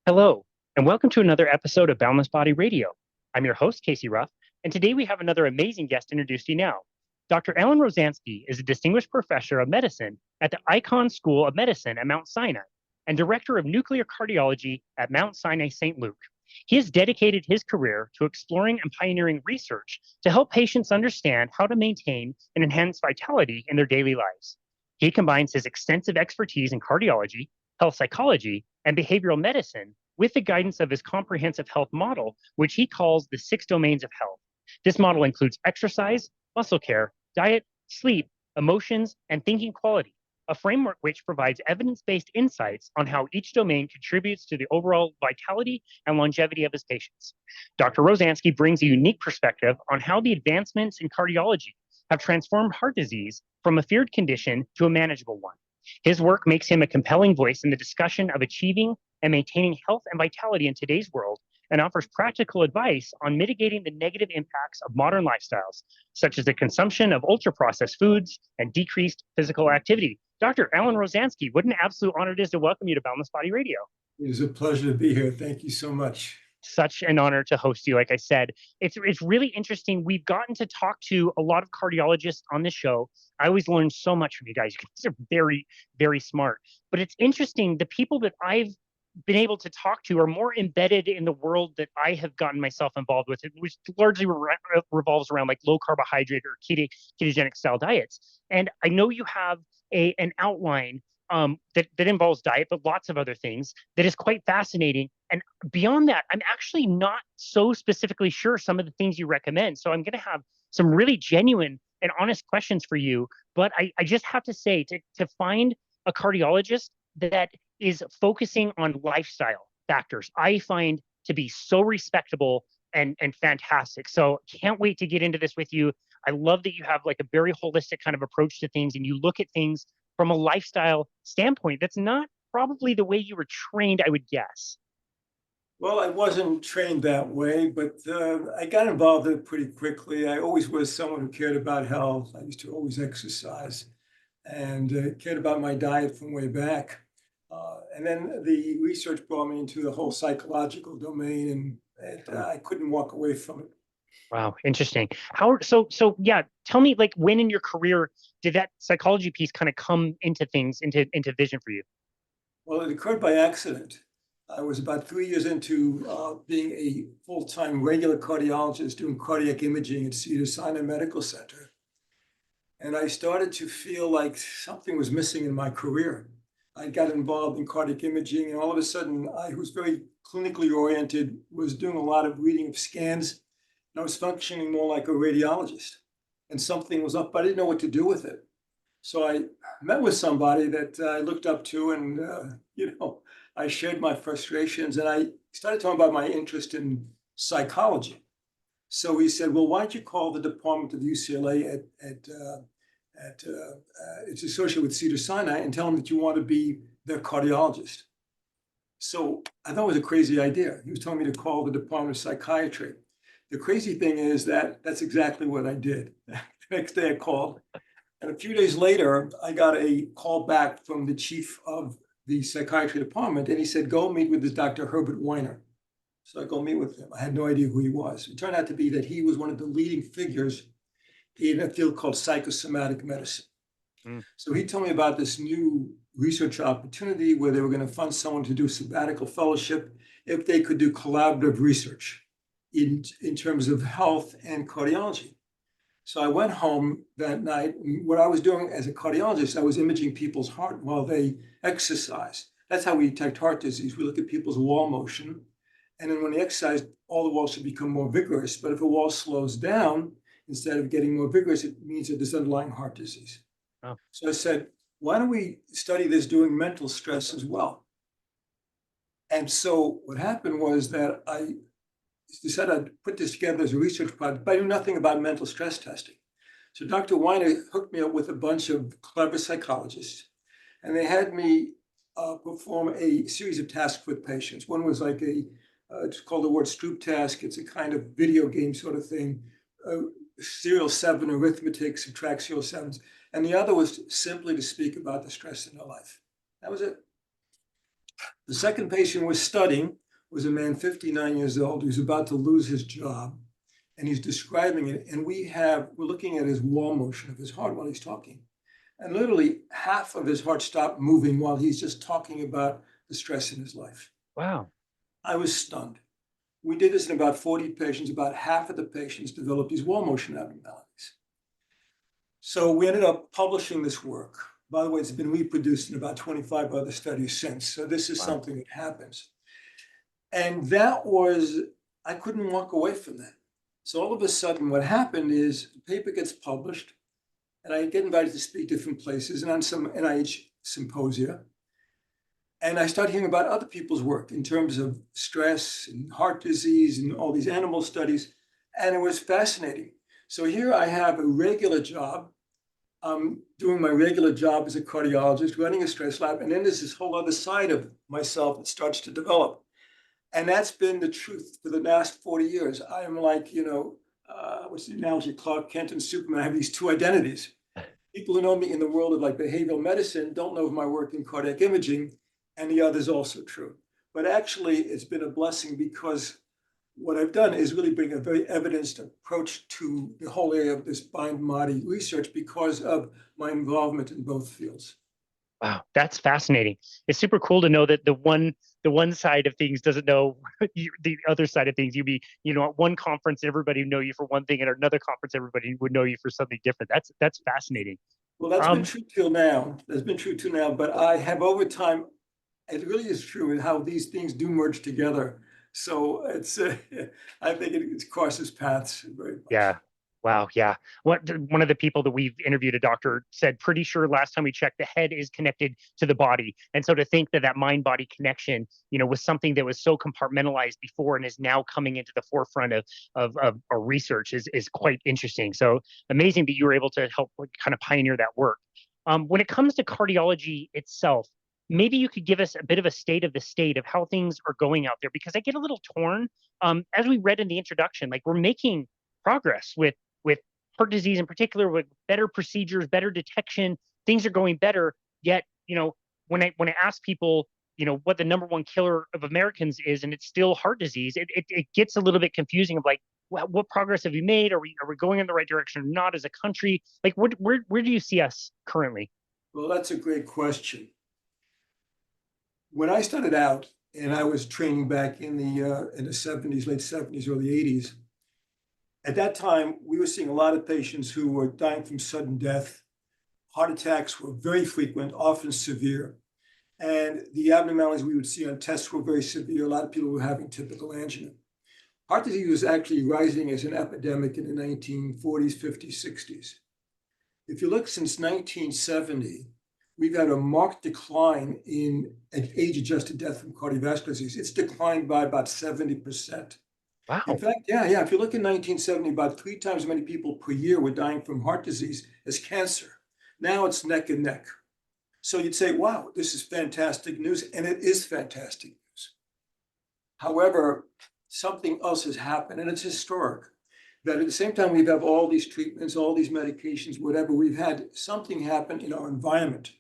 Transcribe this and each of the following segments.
Hello, and welcome to another episode of Boundless Body Radio. I'm your host, Casey Ruff, and today we have another amazing guest to introduce to you now. Dr. Alan Rozanski is a distinguished professor of medicine at the Icahn School of Medicine at Mount Sinai and director of nuclear cardiology at Mount Sinai St. Luke. He has dedicated his career to exploring and pioneering research to help patients understand how to maintain and enhance vitality in their daily lives. He combines his extensive expertise in cardiology, health psychology, and behavioral medicine with the guidance of his comprehensive health model, which he calls the 6 domains of health. This model includes exercise, muscle care, diet, sleep, emotions, and thinking quality, a framework which provides evidence-based insights on how each domain contributes to the overall vitality and longevity of his patients. Dr. Rozanski brings a unique perspective on how the advancements in cardiology have transformed heart disease from a feared condition to a manageable one. His work makes him a compelling voice in the discussion of achieving and maintaining health and vitality in today's world and offers practical advice on mitigating the negative impacts of modern lifestyles, such as the consumption of ultra-processed foods and decreased physical activity. Dr. Alan Rozanski, what an absolute honor it is to welcome you to Boundless Body Radio. It is a pleasure to be here. Thank you so much. Such an honor to host you. Like I said, it's really interesting. We've gotten to talk to a lot of cardiologists on this show. I always learn so much from you guys. You guys are very, very smart. But it's interesting. The people that I've been able to talk to are more embedded in the world that I have gotten myself involved with, which largely revolves around like low carbohydrate or ketogenic style diets. And I know you have an outline that involves diet, but lots of other things that is quite fascinating. And beyond that, I'm actually not so specifically sure some of the things you recommend. So I'm going to have some really genuine and honest questions for you. But I just have to say, to find a cardiologist that is focusing on lifestyle factors, I find to be so respectable and fantastic. So can't wait to get into this with you. I love that you have like a very holistic kind of approach to things and you look at things from a lifestyle standpoint. That's not probably the way you were trained, I would guess. Well, I wasn't trained that way, but I got involved in it pretty quickly. I always was someone who cared about health. I used to always exercise and cared about my diet from way back. And then the research brought me into the whole psychological domain, and I couldn't walk away from it. Wow, interesting. So yeah, tell me like when in your career did that psychology piece kind of come into things, into vision for you? Well, it occurred by accident. I was about 3 years into being a full-time regular cardiologist doing cardiac imaging at Cedar Sinai Medical Center. And I started to feel like something was missing in my career. I got involved in cardiac imaging, and all of a sudden, I was very clinically oriented, was doing a lot of reading of scans, and I was functioning more like a radiologist. And something was up, but I didn't know what to do with it. So I met with somebody that I looked up to, and I shared my frustrations, and I started talking about my interest in psychology. So he said, "Well, why don't you call the department of UCLA it's associated with Cedar Sinai and tell them that you want to be their cardiologist." So I thought it was a crazy idea. He was telling me to call the Department of Psychiatry. The crazy thing is that that's exactly what I did. The next day I called, and a few days later, I got a call back from the chief of the psychiatry department, and he said, "Go meet with this Dr. Herbert Weiner." So I go meet with him. I had no idea who he was. It turned out to be that he was one of the leading figures in a field called psychosomatic medicine. So he told me about this new research opportunity where they were going to fund someone to do sabbatical fellowship if they could do collaborative research in terms of health and cardiology. So I went home that night. What I was doing as a cardiologist, I was imaging people's heart while they exercise. That's how we detect heart disease. We look at people's wall motion. And then when they exercise, all the walls should become more vigorous. But if a wall slows down, instead of getting more vigorous, it means that there's underlying heart disease. Oh. So I said, why don't we study this doing mental stress as well? And so what happened was that I decided I'd put this together as a research project, but I knew nothing about mental stress testing. So Dr. Weiner hooked me up with a bunch of clever psychologists, and they had me perform a series of tasks with patients. One was like it's called the word Stroop task. It's a kind of video game sort of thing, serial 7 arithmetic, subtract serial 7s. And the other was simply to speak about the stress in their life. That was it. The second patient we're studying was a man 59 years old who's about to lose his job, and he's describing it. And we're looking at his wall motion of his heart while he's talking. And literally half of his heart stopped moving while he's just talking about the stress in his life. Wow. I was stunned. We did this in about 40 patients. About half of the patients developed these wall motion abnormalities. So we ended up publishing this work. By the way, it's been reproduced in about 25 other studies since. So this is something that happens. And I couldn't walk away from that. So all of a sudden, what happened is the paper gets published, and I get invited to speak different places and on some NIH symposia. And I start hearing about other people's work in terms of stress and heart disease and all these animal studies. And it was fascinating. So here I have a regular job. I'm doing my regular job as a cardiologist, running a stress lab. And then there's this whole other side of myself that starts to develop. And that's been the truth for the last 40 years. I am like, what's the analogy? Clark Kent and Superman. I have these two identities. People who know me in the world of like behavioral medicine don't know of my work in cardiac imaging, and the other is also true. But actually, it's been a blessing because what I've done is really bring a very evidenced approach to the whole area of this mind body research because of my involvement in both fields. Wow, that's fascinating. It's super cool to know that the one side of things doesn't know the other side of things. At one conference, everybody would know you for one thing, and at another conference, everybody would know you for something different. That's fascinating. Well, that's been true till now. That's been true till now, but I have over time, it really is true in how these things do merge together. So it's, I think it crosses paths very much. Yeah. Wow. Yeah. One of the people that we've interviewed, a doctor, said pretty sure last time we checked, the head is connected to the body. And so to think that mind-body connection, was something that was so compartmentalized before and is now coming into the forefront of our research is quite interesting. So amazing that you were able to help kind of pioneer that work. When it comes to cardiology itself, maybe you could give us a bit of a state of the state of how things are going out there, because I get a little torn. As we read in the introduction, like we're making progress with heart disease in particular, with better procedures, better detection, things are going better. Yet, when I ask people, what the number one killer of Americans is, and it's still heart disease, it gets a little bit confusing of like, what progress have you made? Are we going in the right direction or not as a country? Like, where do you see us currently? Well, that's a great question. When I started out, and I was training back in the 70s, late 70s, early 80s, at that time, we were seeing a lot of patients who were dying from sudden death. Heart attacks were very frequent, often severe. And the abnormalities we would see on tests were very severe. A lot of people were having typical angina. Heart disease was actually rising as an epidemic in the 1940s, 50s, 60s. If you look since 1970, we've had a marked decline in age-adjusted death from cardiovascular disease. It's declined by about 70%. Wow. In fact, yeah. If you look in 1970, about 3 times as many people per year were dying from heart disease as cancer. Now it's neck and neck. So you'd say, wow, this is fantastic news. And it is fantastic news. However, something else has happened, and it's historic. That at the same time, we have all these treatments, all these medications, whatever, we've had something happen in our environment.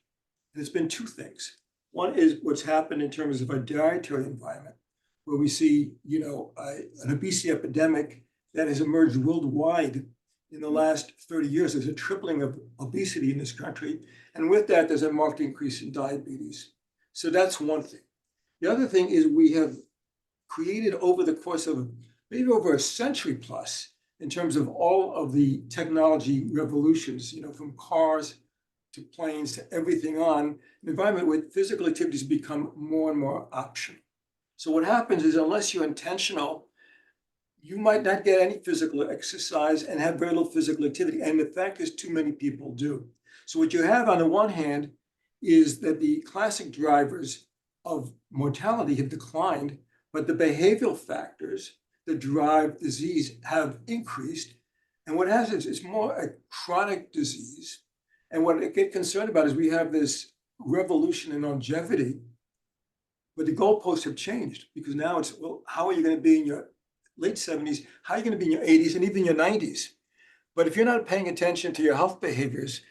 And it's been 2 things. One is what's happened in terms of our dietary environment, where we see, an obesity epidemic that has emerged worldwide in the last 30 years. There's a tripling of obesity in this country. And with that, there's a marked increase in diabetes. So that's one thing. The other thing is we have created over the course of maybe over a century plus, in terms of all of the technology revolutions, from cars to planes to everything on, an environment where physical activities become more and more optional. So what happens is, unless you're intentional, you might not get any physical exercise and have very little physical activity. And the fact is, too many people do. So what you have on the one hand is that the classic drivers of mortality have declined, but the behavioral factors that drive disease have increased. And what happens is it's more a chronic disease. And what I get concerned about is we have this revolution in longevity, but the goalposts have changed, because now it's, well, how are you going to be in your late 70s? How are you going to be in your 80s and even your 90s? But if you're not paying attention to your health behaviors,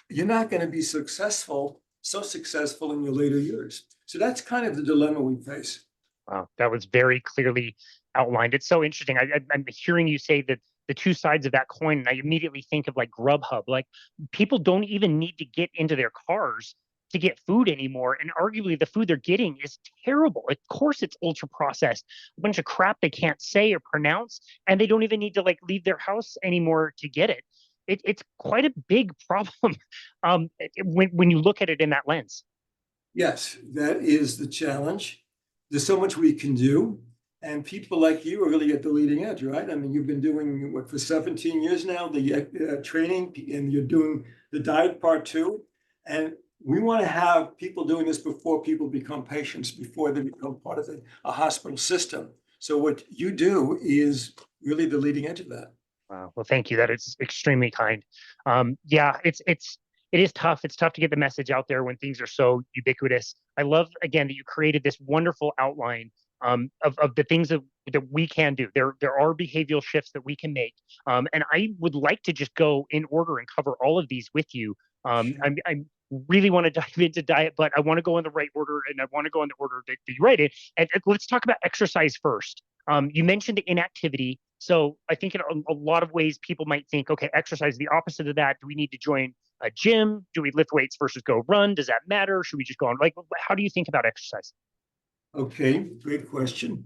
you're not going to be so successful in your later years. So that's kind of the dilemma we face. Wow, that was very clearly outlined. It's so interesting. I'm hearing you say that the two sides of that coin, and I immediately think of like Grubhub. Like people don't even need to get into their cars to get food anymore, and arguably the food they're getting is terrible. Of course, it's ultra processed, a bunch of crap they can't say or pronounce, and they don't even need to like leave their house anymore to get it. It's quite a big problem when you look at it in that lens. Yes, that is the challenge. There's so much we can do. And people like you are really at the leading edge, right? I mean, you've been doing what for 17 years now, the training, and you're doing the diet part too. And we want to have people doing this before people become patients, before they become part of a hospital system. So what you do is really the leading edge of that. Wow. Well, thank you. That is extremely kind. Yeah, it is tough. It's tough to get the message out there when things are so ubiquitous. I love again that you created this wonderful outline of the things that we can do. There are behavioral shifts that we can make, and I would like to just go in order and cover all of these with you. I really want to dive into diet, but I want to go in the right order, and I want to go in the order that you write it. And let's talk about exercise first. You mentioned inactivity. So I think in a lot of ways, people might think, okay, exercise is the opposite of that. Do we need to join a gym? Do we lift weights versus go run? Does that matter? Should we just go on? Like, how do you think about exercise? Okay, great question.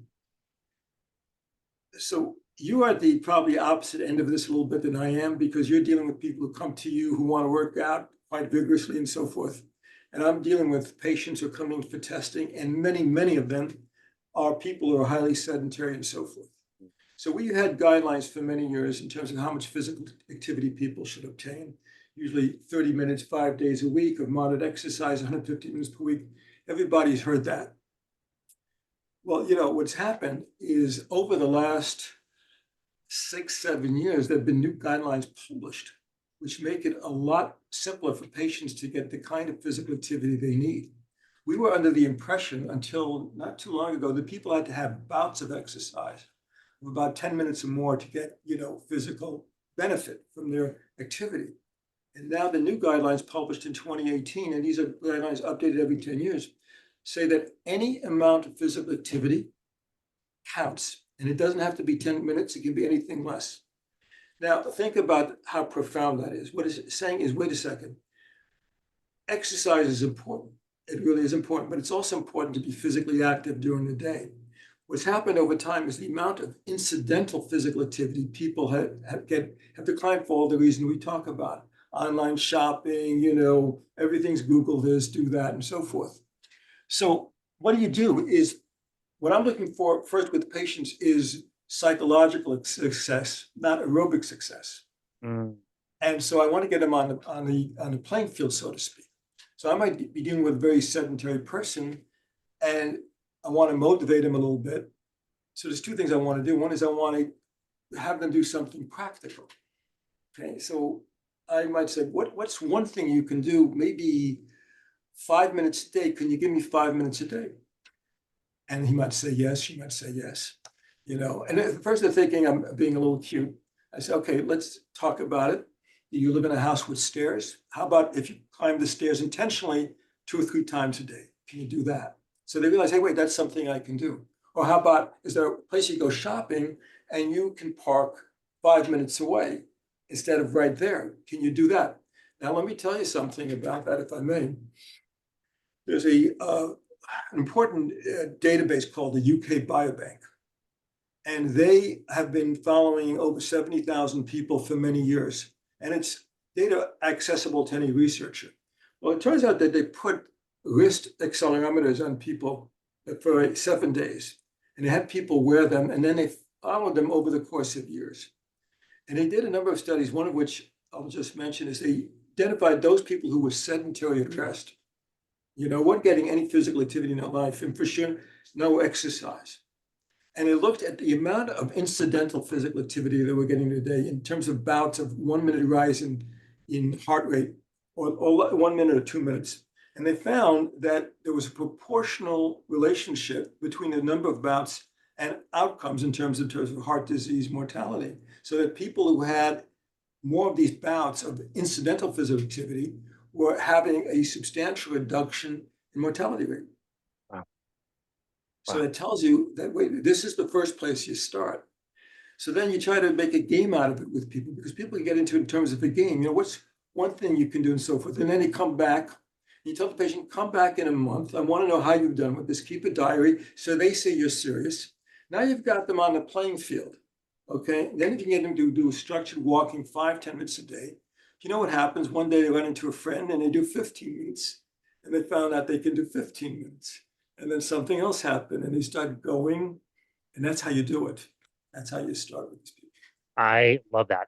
So you are at the probably opposite end of this a little bit than I am, because you're dealing with people who come to you who want to work out quite vigorously and so forth. And I'm dealing with patients who are coming for testing, and many of them are people who are highly sedentary and so forth. So we had guidelines for many years in terms of how much physical activity people should obtain, usually 30 minutes, 5 days a week of moderate exercise, 150 minutes per week. Everybody's heard that. Well, what's happened is over the last 6, 7 years, there have been new guidelines published, which make it a lot simpler for patients to get the kind of physical activity they need. We were under the impression until not too long ago that people had to have bouts of exercise of about 10 minutes or more to get, physical benefit from their activity. And now the new guidelines published in 2018, and these are guidelines updated every 10 years, say that any amount of physical activity counts. And it doesn't have to be 10 minutes, it can be anything less. Now, think about how profound that is. What it's saying is, wait a second, exercise is important. It really is important, but it's also important to be physically active during the day. What's happened over time is the amount of incidental physical activity people have declined for all the reasons we talk about. Online shopping, everything's Google this, do that, and so forth. So what do is, what I'm looking for first with patients is psychological success, not aerobic success. Mm. And so I want to get them on the playing field, so to speak. So I might be dealing with a very sedentary person, and I want to motivate them a little bit. So there's two things I want to do. One is I want to have them do something practical. Okay, so I might say, what's one thing you can do? Maybe 5 minutes a day. Can you give me 5 minutes a day? And he might say yes. She might say yes. And at first they're thinking I'm being a little cute. I say, okay, let's talk about it. Do you live in a house with stairs? How about if you climb the stairs intentionally 2 or 3 times a day? Can you do that? So they realize, hey, wait, that's something I can do. Or how about, is there a place you go shopping and you can park 5 minutes away instead of right there? Can you do that? Now, let me tell you something about that, if I may. There's an important database called the UK Biobank. And they have been following over 70,000 people for many years. And it's data accessible to any researcher. Well, it turns out that they put wrist accelerometers on people for 7 days. And they had people wear them, and then they followed them over the course of years. And they did a number of studies, one of which I'll just mention is they identified those people who were sedentary at rest, weren't getting any physical activity in their life, and for sure, no exercise. And they looked at the amount of incidental physical activity that we're getting today in terms of bouts of 1 minute rise in heart rate, or 1 minute or 2 minutes. And they found that there was a proportional relationship between the number of bouts and outcomes in terms of heart disease mortality. So that people who had more of these bouts of incidental physical activity were having a substantial reduction in mortality rate. So Wow. that tells you that, wait, this is the first place you start. So then you try to make a game out of it with people, because people get into it in terms of a game. What's one thing you can do and so forth. And then you come back, you tell the patient, come back in a month. I want to know how you've done with this. Keep a diary. So they say you're serious. Now you've got them on the playing field. Okay. Then if you get them to do structured walking 5-10 minutes a day, you know what happens? One day they run into a friend and they do 15 minutes, and they found out they can do 15 minutes. And then something else happened and they start going, and that's how you do it. That's how you start with these people. I love that.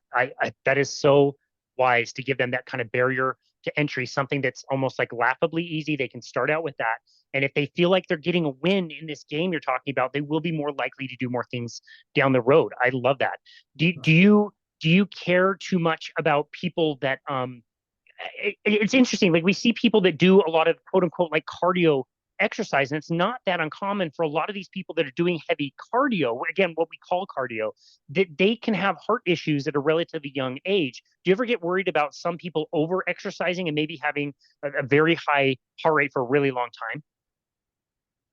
That is so wise to give them that kind of barrier to entry, something that's almost like laughably easy. They can start out with that. And if they feel like they're getting a win in this game you're talking about, they will be more likely to do more things down the road. I love that. Do you care too much about people that it's interesting. Like we see people that do a lot of quote unquote like cardio exercise, and it's not that uncommon for a lot of these people that are doing heavy cardio. Again, what we call cardio, that they can have heart issues at a relatively young age. Do you ever get worried about some people over exercising and maybe having a very high heart rate for a really long time?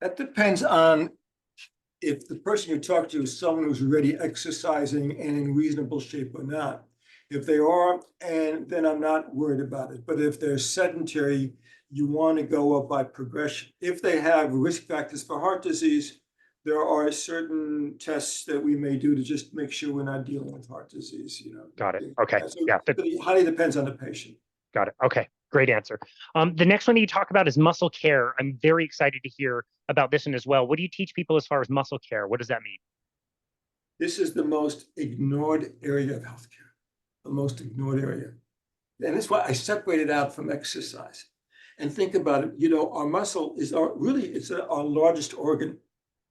That depends on if the person you talk to is someone who's already exercising and in reasonable shape or not. If they are, and then I'm not worried about it. But if they're sedentary, you want to go up by progression. If they have risk factors for heart disease, there are certain tests that we may do to just make sure we're not dealing with heart disease. Got it. Okay. So Yeah. it highly depends on the patient. Got it. Okay. Great answer. The next one that you talk about is muscle care. I'm very excited to hear about this one as well. What do you teach people as far as muscle care? What does that mean? This is the most ignored area of healthcare, the most ignored area. And that's why I separated out from exercise. And think about it, our muscle is our largest organ.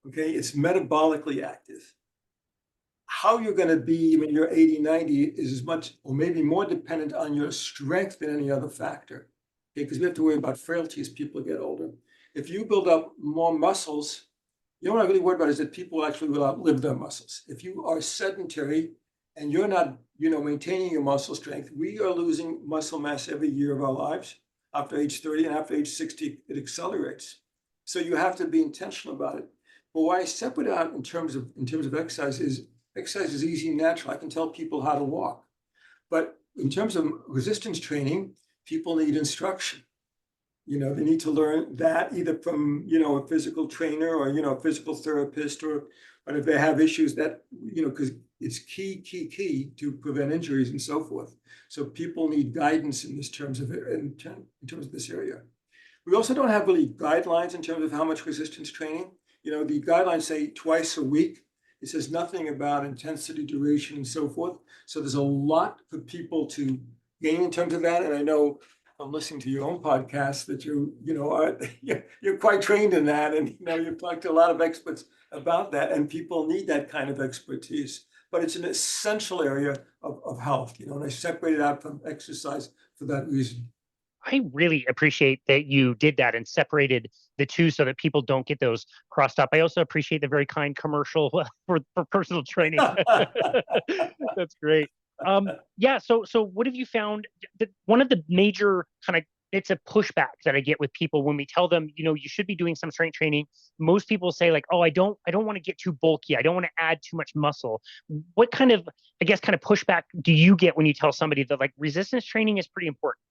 Okay, it's metabolically active. How you're going to be when you're 80, 90 is as much or maybe more dependent on your strength than any other factor. Okay, because we have to worry about frailty as people get older. If you build up more muscles, what I'm really worried about is that people actually will outlive their muscles. If you are sedentary and you're not, maintaining your muscle strength, we are losing muscle mass every year of our lives. After age 30 and after age 60, it accelerates. So you have to be intentional about it. But why I separate it out in terms of exercise is easy and natural. I can tell people how to walk. But in terms of resistance training, people need instruction. They need to learn that either from, a physical trainer or, a physical therapist, or if they have issues that, because it's key to prevent injuries and so forth. So people need guidance in terms of this area. We also don't have really guidelines in terms of how much resistance training. The guidelines say twice a week. It says nothing about intensity, duration, and so forth. So there's a lot for people to gain in terms of that. And I know from listening to your own podcast that you're quite trained in that, and you've talked to a lot of experts about that, and people need that kind of expertise. But it's an essential area of health, and I separate it out from exercise for that reason. I really appreciate that you did that and separated the two so that people don't get those crossed up. I also appreciate the very kind commercial for personal training. That's great. Yeah. So what have you found? That one of the major kind of it's a pushback that I get with people when we tell them, you should be doing some strength training. Most people say like, oh, I don't want to get too bulky. I don't want to add too much muscle. What kind of, I guess, kind of pushback do you get when you tell somebody that like resistance training is pretty important?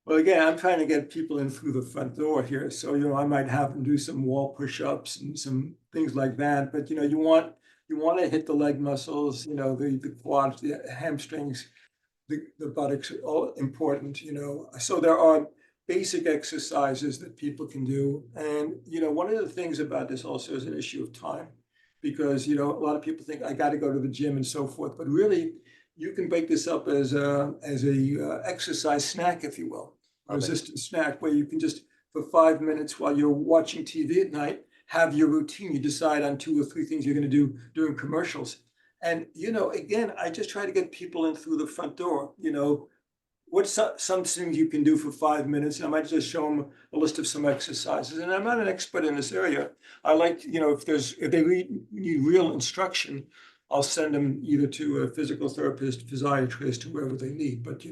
Well, again, I'm trying to get people in through the front door here. So, I might have them do some wall push-ups and some things like that. But, you want to hit the leg muscles, the quads, the hamstrings, the buttocks are all important, So there are basic exercises that people can do. And, one of the things about this also is an issue of time, because, a lot of people think I got to go to the gym and so forth. But really, you can break this up as a exercise snack, if you will, a resistance snack, where you can just for 5 minutes while you're watching TV at night have your routine. You decide on 2 or 3 things you're going to do during commercials. And again, I just try to get people in through the front door. What's some things you can do for 5 minutes? And I might just show them a list of some exercises. And I'm not an expert in this area. I like, if they need real instruction, I'll send them either to a physical therapist, physiatrist, whoever they need. But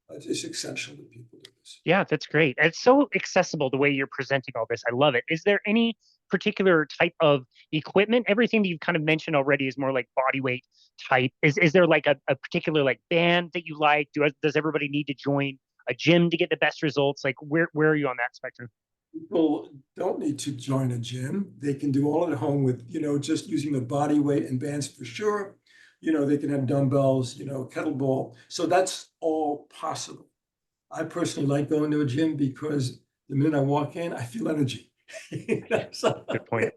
it's essential that people do this. Yeah, that's great. It's so accessible the way you're presenting all this. I love it. Is there any particular type of equipment? Everything that you've kind of mentioned already is more like body weight type. Is there like a particular like band that you like? Does everybody need to join a gym to get the best results? Like where are you on that spectrum? People don't need to join a gym. They can do all at home with, just using the body weight and bands for sure. They can have dumbbells, kettlebell. So that's all possible. I personally like going to a gym because the minute I walk in, I feel energy. Good point.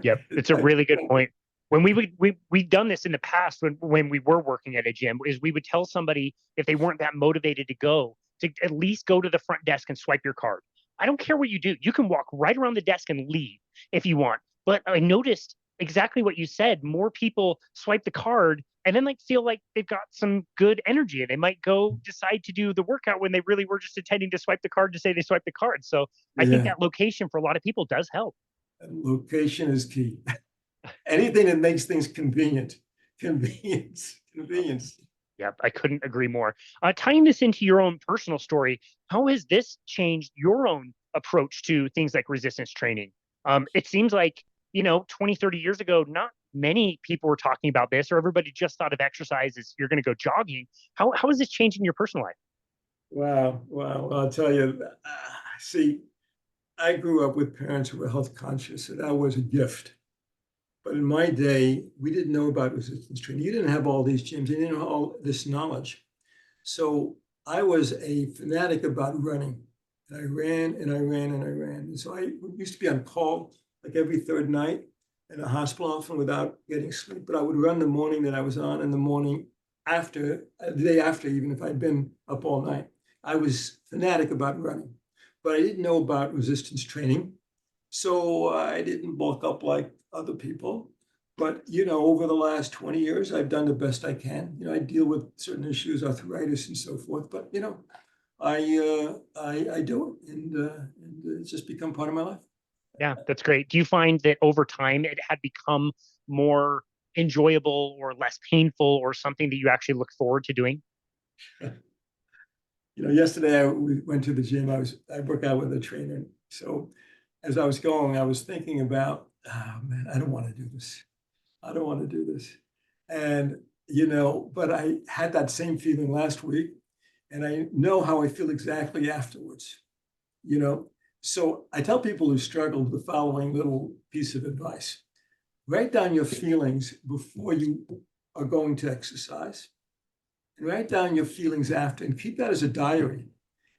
Yep, it's a really good point. When we've done this in the past when we were working at a gym, is we would tell somebody if they weren't that motivated to go, to at least go to the front desk and swipe your card. I don't care what you do. You can walk right around the desk and leave if you want. But I noticed exactly what you said. More people swipe the card and then like feel like they've got some good energy and they might go decide to do the workout when they really were just intending to swipe the card to say they swiped the card. So I think Yeah, that location for a lot of people does help. location is key. Anything that makes things convenient. Convenience. Yep, I couldn't agree more. Tying this into your own personal story, how has this changed your own approach to things like resistance training? It seems like, 20, 30 years ago, not many people were talking about this, or everybody just thought of exercise as you're going to go jogging. How is this changing your personal life? Wow. Well, I'll tell you, see, I grew up with parents who were health conscious, and that was a gift. But in my day, we didn't know about resistance training. You didn't have all these gyms. You didn't have all this knowledge. So I was a fanatic about running. And I ran and I ran and I ran. And so I used to be on call like every third night in a hospital often without getting sleep. But I would run the morning that I was on and the morning after, the day after, even if I'd been up all night. I was fanatic about running. But I didn't know about resistance training. So I didn't bulk up like other people. But, over the last 20 years, I've done the best I can. I deal with certain issues, arthritis and so forth. But, I do it, and it's just become part of my life. Yeah, that's great. Do you find that over time it had become more enjoyable or less painful or something that you actually look forward to doing? Yesterday we went to the gym. I work out with a trainer. So as I was going, I was thinking about, oh man, I don't want to do this. I don't want to do this. And, but I had that same feeling last week, and I know how I feel exactly afterwards, you know. So I tell people who struggle the following little piece of advice. Write down your feelings before you are going to exercise, and write down your feelings after, and keep that as a diary.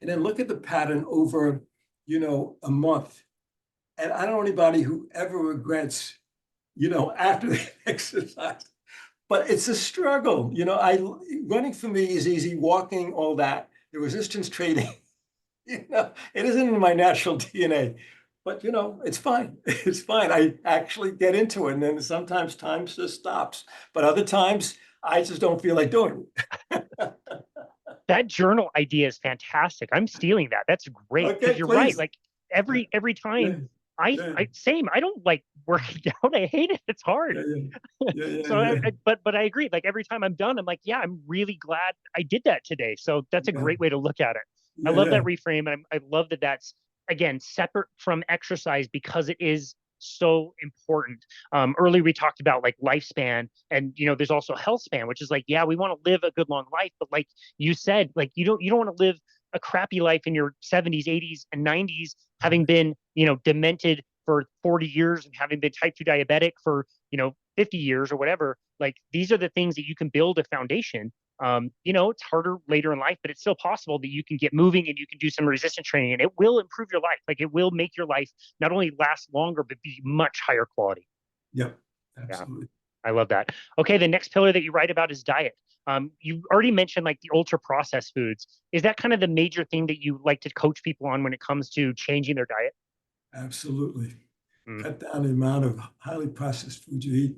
And then look at the pattern over, a month. And I don't know anybody who ever regrets, after they exercise. But it's a struggle. Running for me is easy, walking, all that. The resistance training, it isn't in my natural DNA. But it's fine. It's fine. I actually get into it. And then sometimes time just stops. But other times I just don't feel like doing it. That journal idea is fantastic. I'm stealing that. That's great because Okay, you're right. please. Like every Yeah, time I yeah, I same. I don't like working out. I hate it. It's hard. yeah, yeah, yeah, yeah, So yeah, but I agree. Like every time I'm done, I'm like, yeah, I'm really glad I did that today. So that's a yeah, great way to look at it. I yeah, love yeah. that reframe, and I love that that's again separate from exercise because it is so important. Earlier we talked about like lifespan, and there's also health span, which is like, yeah, we want to live a good long life, but like you said, like you don't want to live a crappy life in your 70s, 80s, and 90s, having been demented for 40 years and having been type 2 diabetic for 50 years or whatever. Like these are the things that you can build a foundation. It's harder later in life, but it's still possible that you can get moving and you can do some resistance training and it will improve your life. Like it will make your life not only last longer, but be much higher quality. Yep, Yeah, absolutely. I love that. Okay, the next pillar that you write about is diet. You already mentioned like the ultra processed foods. Is that kind of the major thing that you like to coach people on when it comes to changing their diet? Absolutely. Mm, Cut down the amount of highly processed food you eat,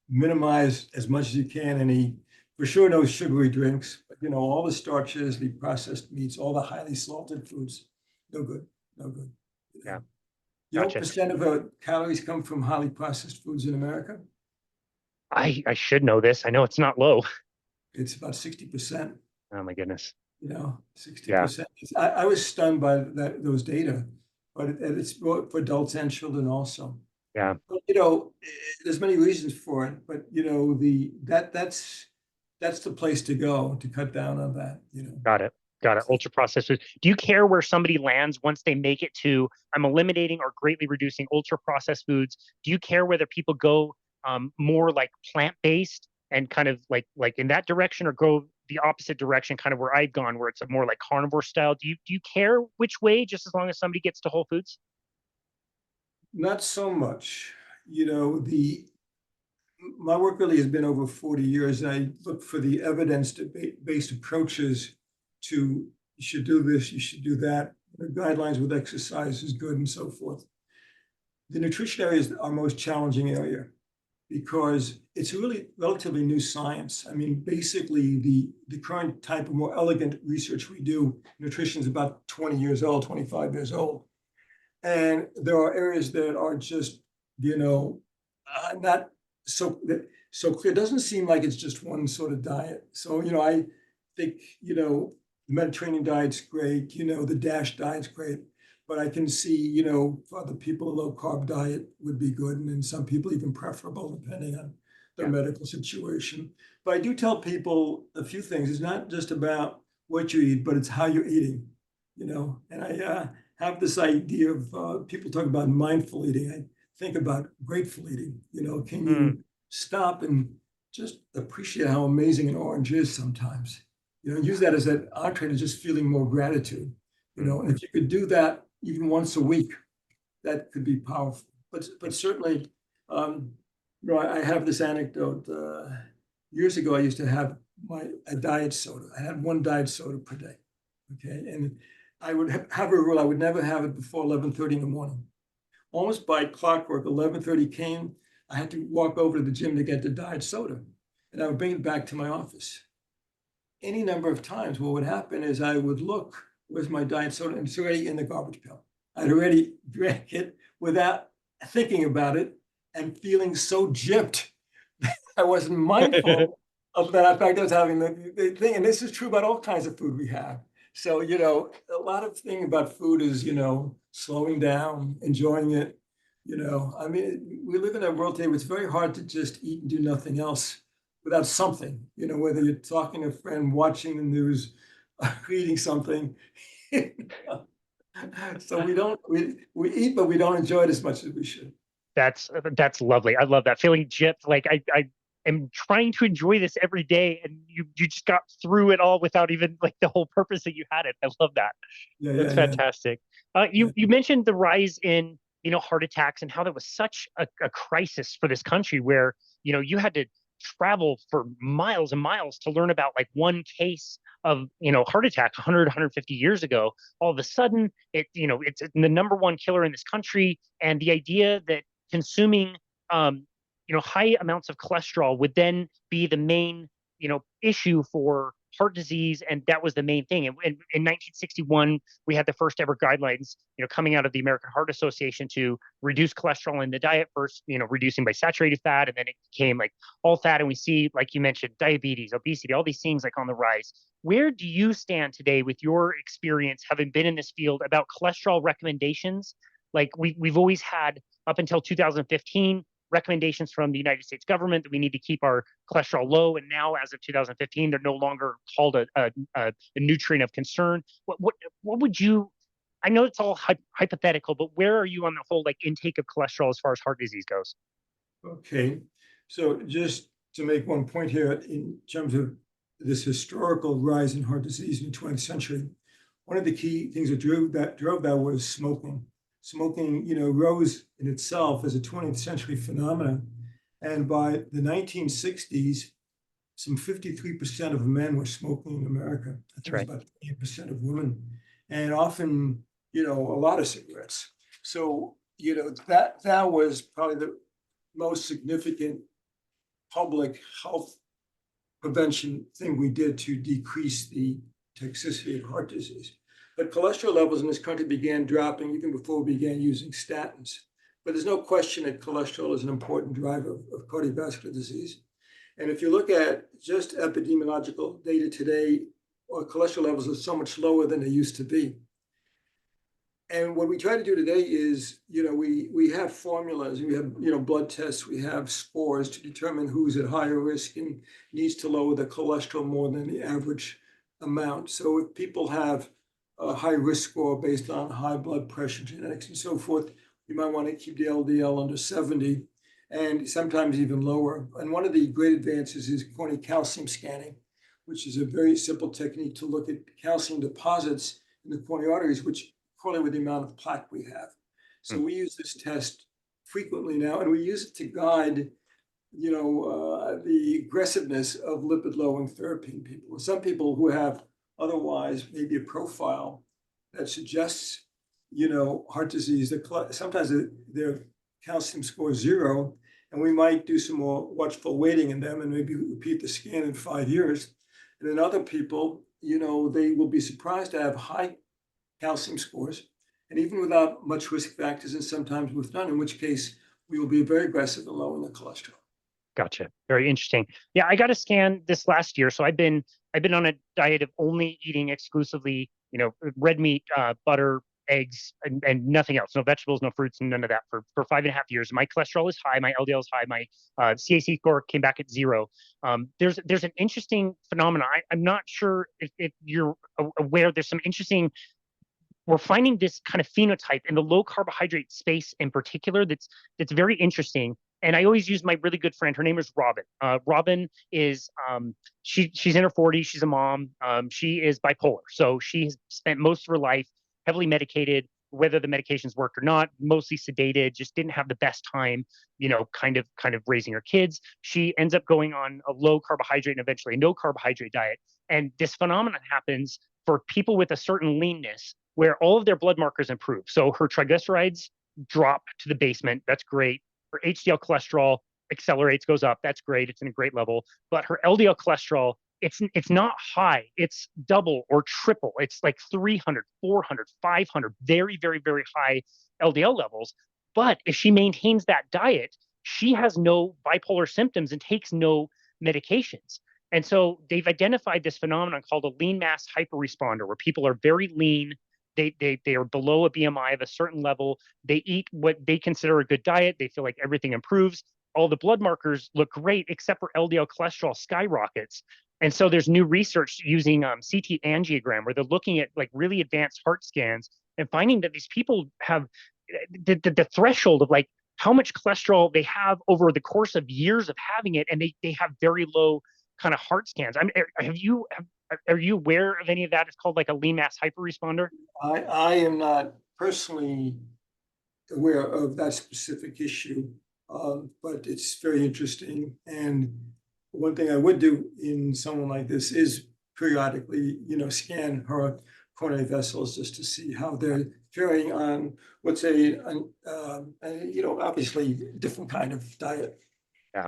minimize as much as you can any, for sure, no sugary drinks, but all the starches, the processed meats, all the highly salted foods, no good, no good. yeah, What gotcha. percent of calories come from highly processed foods in America? I should know this. I know it's not low. It's about 60%, Oh my goodness. Yeah. 60%. I was stunned by those data. but it's for adults and children also. Yeah. But, there's many reasons for it, but that's the place to go to cut down on that. Got it. Got it. Ultra processed foods. Do you care where somebody lands once they make it to I'm eliminating or greatly reducing ultra processed foods? Do you care whether people go more like plant-based and kind of like in that direction, or go the opposite direction, kind of where I've gone, where it's a more like carnivore style? Do you care which way, just as long as somebody gets to whole foods? Not so much. The my work really has been over 40 years. And I look for the evidence-based approaches to you should do this, you should do that. The guidelines with exercise is good and so forth. The nutrition area is our most challenging area because it's a really relatively new science. I mean, basically, the current type of more elegant research we do, nutrition is about 20 years old, 25 years old. And there are areas that are just, not so clear. It doesn't seem like it's just one sort of diet. So, I think, the Mediterranean diet's great, the DASH diet's great, but I can see, for other people, a low carb diet would be good. And then some people even preferable depending on their medical situation. But I do tell people a few things. It's not just about what you eat, but it's how you're eating, and I have this idea of people talk about mindful eating. I think about grateful eating. Can you stop and just appreciate how amazing an orange is sometimes? Use that as an entree to just feeling more gratitude. And if you could do that even once a week, that could be powerful. But certainly, I have this anecdote. Years ago, I used to have a diet soda. I had one diet soda per day. Okay, and I would have a rule. I would never have it before 11:30 in the morning. Almost by clockwork, 11:30 came. I had to walk over to the gym to get the diet soda, and I would bring it back to my office. Any number of times, what would happen is I would look, where's my diet soda? And it's already in the garbage pail. I'd already drank it without thinking about it and feeling so gypped. I wasn't mindful of that. In fact, I was having the thing, and this is true about all kinds of food we have. So, a lot of thing about food is, slowing down, enjoying it. I mean, we live in a world today where it's very hard to just eat and do nothing else without something, whether you're talking to a friend, watching the news, reading something. So we eat, but we don't enjoy it as much as we should. That's lovely. I love that feeling gypped. Like I am trying to enjoy this every day, and you just got through it all without even like the whole purpose that you had it. I love that. That's fantastic. You mentioned the rise in heart attacks and how that was such a crisis for this country, where you had to travel for miles and miles to learn about like one case of heart attack 150 years ago. All of a sudden it's the number one killer in this country, and the idea that consuming high amounts of cholesterol would then be the main issue for heart disease, and that was the main thing. And in 1961, we had the first ever guidelines, coming out of the American Heart Association to reduce cholesterol in the diet. First, reducing by saturated fat, and then it became like all fat. And we see, like you mentioned, diabetes, obesity, all these things like on the rise. Where do you stand today with your experience, having been in this field, about cholesterol recommendations? Like we've always had up until 2015 recommendations from the United States government that we need to keep our cholesterol low. And now, as of 2015, they're no longer called a nutrient of concern. What would you? I know it's all hypothetical, but where are you on the whole like intake of cholesterol as far as heart disease goes? Okay, so just to make one point here in terms of this historical rise in heart disease in the 20th century, one of the key things that drove that was smoking. Smoking, rose in itself as a 20th century phenomenon. And by the 1960s, some 53% of men were smoking in America. I think it was about 8% of women, and often, a lot of cigarettes. So, that was probably the most significant public health prevention thing we did to decrease the toxicity of heart disease. But cholesterol levels in this country began dropping even before we began using statins. But there's no question that cholesterol is an important driver of cardiovascular disease. And if you look at just epidemiological data today, our cholesterol levels are so much lower than they used to be. And what we try to do today is, we have formulas, we have, blood tests, we have scores to determine who's at higher risk and needs to lower the cholesterol more than the average amount. So if people have a high risk score based on high blood pressure, genetics, and so forth, you might want to keep the LDL under 70 and sometimes even lower. And one of the great advances is corneal calcium scanning, which is a very simple technique to look at calcium deposits in the coronary arteries, which correlate with the amount of plaque we have. So we use this test frequently now, and we use it to guide, the aggressiveness of lipid-lowering therapy in people. Some people who have otherwise maybe a profile that suggests, heart disease, sometimes their calcium score is 0, and we might do some more watchful waiting in them and maybe repeat the scan in 5 years. And then other people, they will be surprised to have high calcium scores, and even without much risk factors, and sometimes with none, in which case we will be very aggressive in lowering the cholesterol. Gotcha. Very interesting. Yeah, I got a scan this last year, so I've been on a diet of only eating exclusively, red meat, butter, eggs, and nothing else. No vegetables, no fruits, and none of that for 5.5 years. My cholesterol is high, my LDL is high, my CAC score came back at 0. There's an interesting phenomenon. I'm not sure if you're aware. There's some interesting. We're finding this kind of phenotype in the low carbohydrate space in particular that's very interesting. And I always use my really good friend. Her name is Robin. Robin is she's in her 40s. She's a mom. She is bipolar, so she has spent most of her life heavily medicated. Whether the medications worked or not, mostly sedated. Just didn't have the best time, kind of raising her kids. She ends up going on a low carbohydrate and eventually a no carbohydrate diet. And this phenomenon happens for people with a certain leanness, where all of their blood markers improve. So her triglycerides drop to the basement. That's great. Her HDL cholesterol accelerates, goes up. That's great. It's in a great level. But her LDL cholesterol, it's not high. It's double or triple. It's like 300, 400, 500, very, very, very high LDL levels. But if she maintains that diet, she has no bipolar symptoms and takes no medications. And so they've identified this phenomenon called a lean mass hyperresponder, where people are very lean. They are below a BMI of a certain level. They eat what they consider a good diet. They feel like everything improves. All the blood markers look great, except for LDL cholesterol skyrockets. And so there's new research using CT angiogram, where they're looking at like really advanced heart scans and finding that these people have the threshold of like how much cholesterol they have over the course of years of having it, and they have very low kind of heart scans. I mean, are you aware of any of that? It's called like a lean mass hyperresponder. I am not personally aware of that specific issue, but it's very interesting. And one thing I would do in someone like this is periodically, scan her coronary vessels just to see how they're faring on, let's say, obviously different kind of diet. Yeah.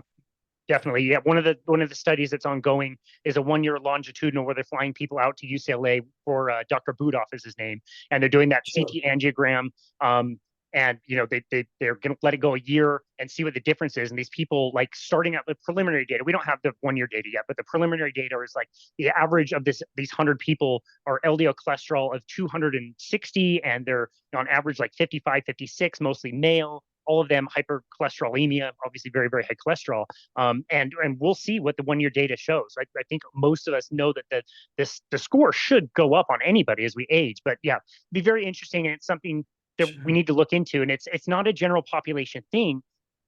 Definitely. Yeah. One of the studies that's ongoing is a 1-year longitudinal where they're flying people out to UCLA for Dr. Budoff is his name. And they're doing that CT angiogram. And they're going to let it go a year and see what the difference is. And these people, like, starting out with preliminary data, we don't have the 1-year data yet, but the preliminary data is like the average of these 100 people are LDL cholesterol of 260, and they're on average like 55, 56, mostly male. All of them hypercholesterolemia, obviously very, very high cholesterol. And we'll see what the 1-year data shows. I think most of us know that the score should go up on anybody as we age. But yeah, it'd be very interesting, and it's something that we need to look into. And it's not a general population thing,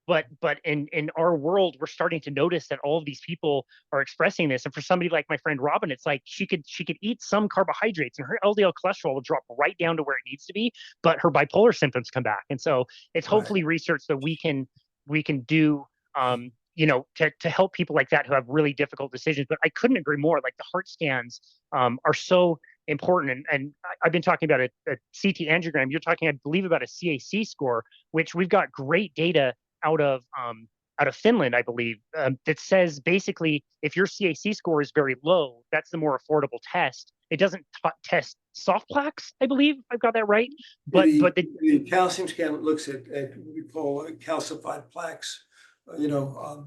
but in our world, we're starting to notice that all of these people are expressing this. And for somebody like my friend Robin, it's like she could eat some carbohydrates and her LDL cholesterol will drop right down to where it needs to be, but her bipolar symptoms come back. And so it's hopefully research that we can do, to help people like that who have really difficult decisions. But I couldn't agree more. Like, the heart scans are so important. And I've been talking about a CT angiogram. You're talking, I believe, about a CAC score, which we've got great data out of Finland, I believe, that says basically if your CAC score is very low, that's the more affordable test. It doesn't test soft plaques, I believe. I've got that right. But the calcium scan looks at what we call calcified plaques. The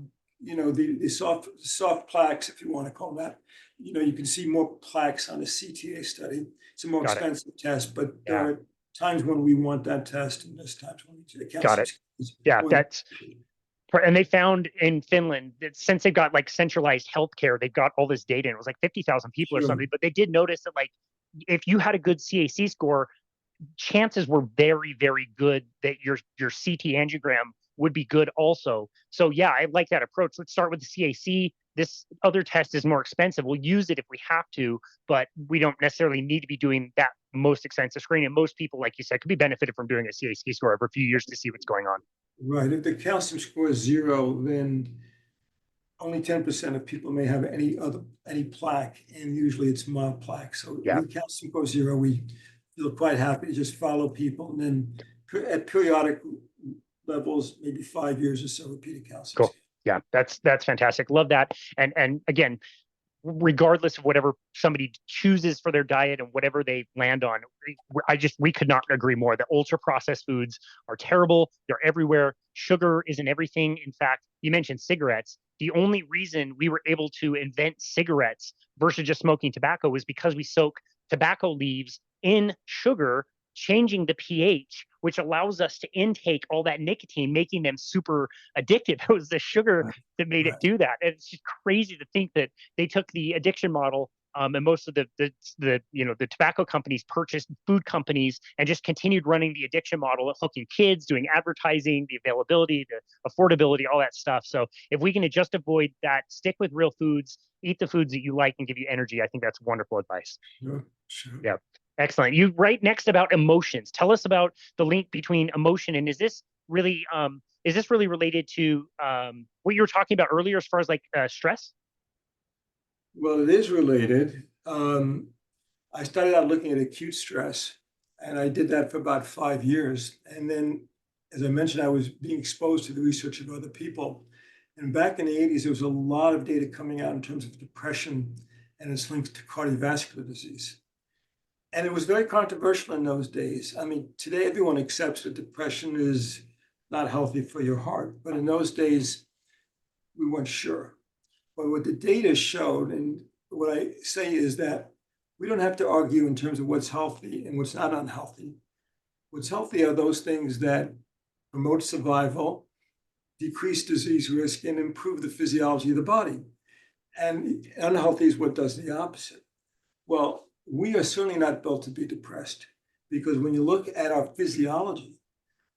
soft plaques, if you want to call them that. You can see more plaques on a CTA study. It's a more expensive test, but there are times when we want that test, and there's times when the Got calcium it. is Yeah, more than- that's and they found in Finland that since they've got like centralized healthcare, they've got all this data, and it was like 50,000 people or Sure. something. But they did notice that like if you had a good CAC score, chances were very, very good that your CT angiogram would be good also. So yeah, I like that approach. Let's start with the CAC. This other test is more expensive. We'll use it if we have to, but we don't necessarily need to be doing that most expensive screen. And most people, like you said, could be benefited from doing a CAC score over a few years to see what's going on. Right. If the calcium score is 0, then only 10% of people may have any plaque, and usually it's mild plaque. So Yeah. with calcium score 0, we feel quite happy to just follow people, and then at periodic levels, maybe 5 years or so, repeated calcium. Cool. Yeah, that's fantastic. Love that. And again, regardless of whatever somebody chooses for their diet and whatever they land on, we could not agree more. The ultra processed foods are terrible. They're everywhere. Sugar is in everything. In fact, you mentioned cigarettes. The only reason we were able to invent cigarettes versus just smoking tobacco was because we soak tobacco leaves in sugar, changing the pH, which allows us to intake all that nicotine, making them super addictive. It was the sugar that made it do that. And it's just crazy to think that they took the addiction model, and most of the tobacco companies purchased food companies and just continued running the addiction model of hooking kids, doing advertising, the availability, the affordability, all that stuff. So if we can just avoid that, stick with real foods, eat the foods that you like and give you energy, I think that's wonderful advice. Sure. Yeah. Excellent. You write next about emotions. Tell us about the link between emotion and is this really related to what you were talking about earlier as far as like stress? Well, it is related. I started out looking at acute stress, and I did that for about 5 years. And then, as I mentioned, I was being exposed to the research of other people. And back in the 80s, there was a lot of data coming out in terms of depression and its links to cardiovascular disease. And it was very controversial in those days. I mean, today everyone accepts that depression is not healthy for your heart. But in those days, we weren't sure. But what the data showed, and what I say is that we don't have to argue in terms of what's healthy and what's not unhealthy. What's healthy are those things that promote survival, decrease disease risk, and improve the physiology of the body. And unhealthy is what does the opposite. Well, we are certainly not built to be depressed, because when you look at our physiology,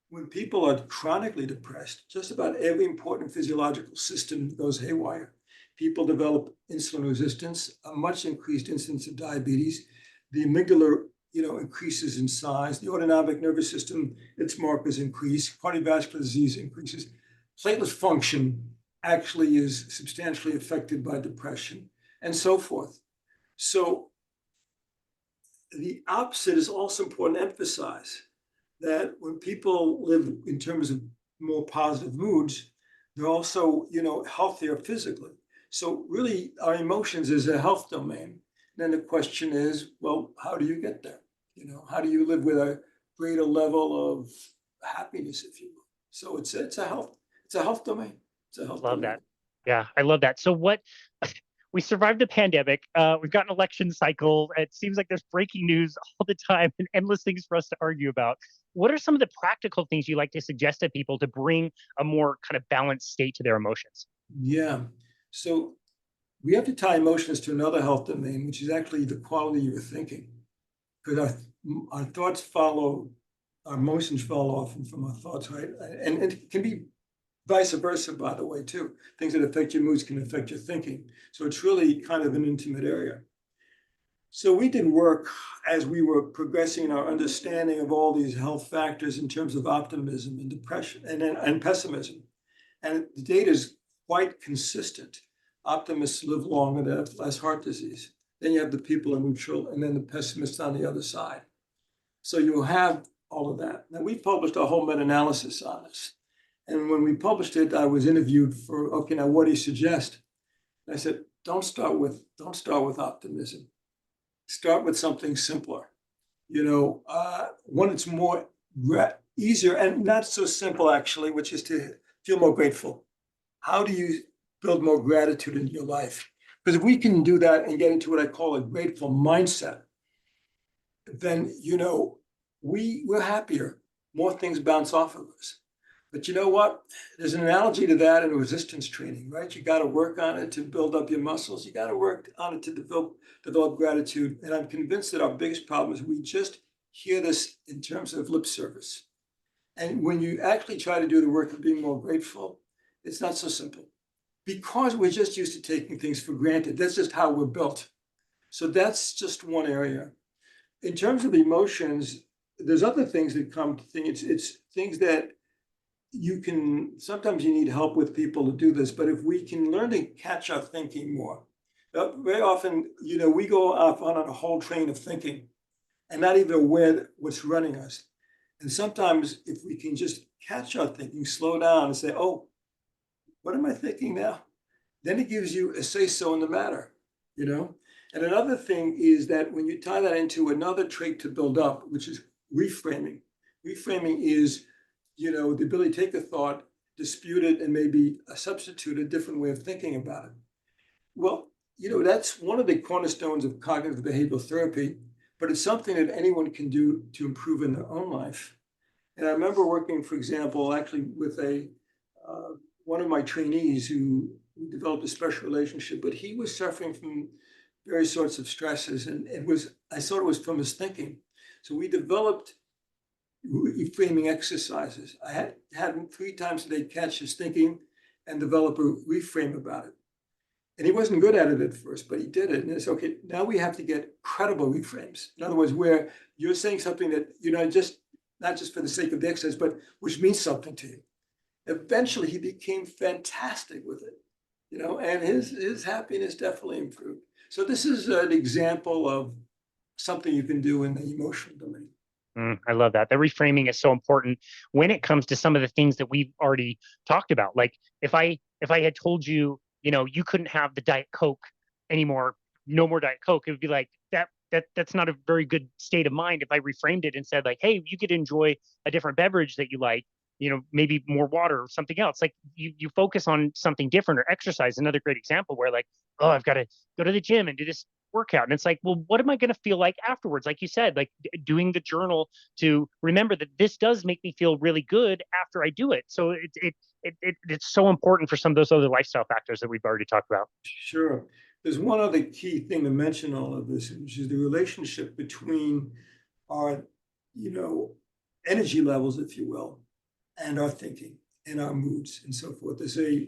when people are chronically depressed, just about every important physiological system goes haywire. People develop insulin resistance, a much increased incidence of diabetes. The amygdala, increases in size. The autonomic nervous system, its markers increase. Cardiovascular disease increases. Platelet function actually is substantially affected by depression, and so forth. So the opposite is also important to emphasize, that when people live in terms of more positive moods, they're also, healthier physically. So really, our emotions is a health domain. Then the question is, well, how do you get there? How do you live with a greater level of happiness, if you will? So it's a health domain. It's a health Love domain. that. Yeah, I love that. So we survived the pandemic. We've got an election cycle. It seems like there's breaking news all the time and endless things for us to argue about. What are some of the practical things you like to suggest to people to bring a more kind of balanced state to their emotions? Yeah. So we have to tie emotions to another health domain, which is actually the quality of your thinking. Because our thoughts follow, our emotions follow often from our thoughts, right? And it can be vice versa, by the way, too. Things that affect your moods can affect your thinking. So it's really kind of an intimate area. So we did work as we were progressing in our understanding of all these health factors in terms of optimism and depression and pessimism. And the data is quite consistent. Optimists live longer, they have less heart disease. Then you have the people in neutral, and then the pessimists on the other side. So you have all of that. Now, we published a whole meta-analysis on this. And when we published it, I was interviewed for, okay, now what do you suggest? And I said, don't start with optimism. Start with something simpler. One that's more easier and not so simple, actually, which is to feel more grateful. How do you build more gratitude in your life? Because if we can do that and get into what I call a grateful mindset, then, we're happier. More things bounce off of us. But you know what? There's an analogy to that in resistance training, right? You got to work on it to build up your muscles. You got to work on it to develop gratitude. And I'm convinced that our biggest problem is we just hear this in terms of lip service. And when you actually try to do the work of being more grateful, it's not so simple because we're just used to taking things for granted. That's just how we're built. So that's just one area. In terms of emotions, there's other things that come to things. It's things that sometimes you need help with people to do this, but if we can learn to catch our thinking more, very often, we go off on a whole train of thinking and not even aware what's running us. And sometimes if we can just catch our thinking, slow down and say, oh, what am I thinking now? Then it gives you a say-so in the matter, And another thing is that when you tie that into another trait to build up, which is reframing. Reframing is, the ability to take a thought, dispute it, and maybe substitute a different way of thinking about it. Well, that's one of the cornerstones of cognitive behavioral therapy, but it's something that anyone can do to improve in their own life. And I remember working, for example, actually with one of my trainees who developed a special relationship, but he was suffering from various sorts of stresses, and I thought it was from his thinking. So we developed reframing exercises. I had him 3 times a day catch his thinking and develop a reframe about it. And he wasn't good at it at first, but he did it. And it's okay. Now we have to get credible reframes. In other words, where you're saying something that, not just for the sake of the exercise, but which means something to you. Eventually, he became fantastic with it, and his happiness definitely improved. So this is an example of something you can do in the emotional domain. I love that. The reframing is so important when it comes to some of the things that we've already talked about. Like if I had told you, you couldn't have the Diet Coke anymore, no more Diet Coke, it would be like that's not a very good state of mind. If I reframed it and said like, hey, you could enjoy a different beverage that you like, maybe more water or something else. Like you focus on something different, or exercise. Another great example where like, oh, I've got to go to the gym and do this workout. And it's like, well, what am I going to feel like afterwards? Like you said, like doing the journal to remember that this does make me feel really good after I do it. So it's so important for some of those other lifestyle factors that we've already talked about. Sure. There's one other key thing to mention all of this, which is the relationship between our, energy levels, if you will, and our thinking and our moods and so forth. There's a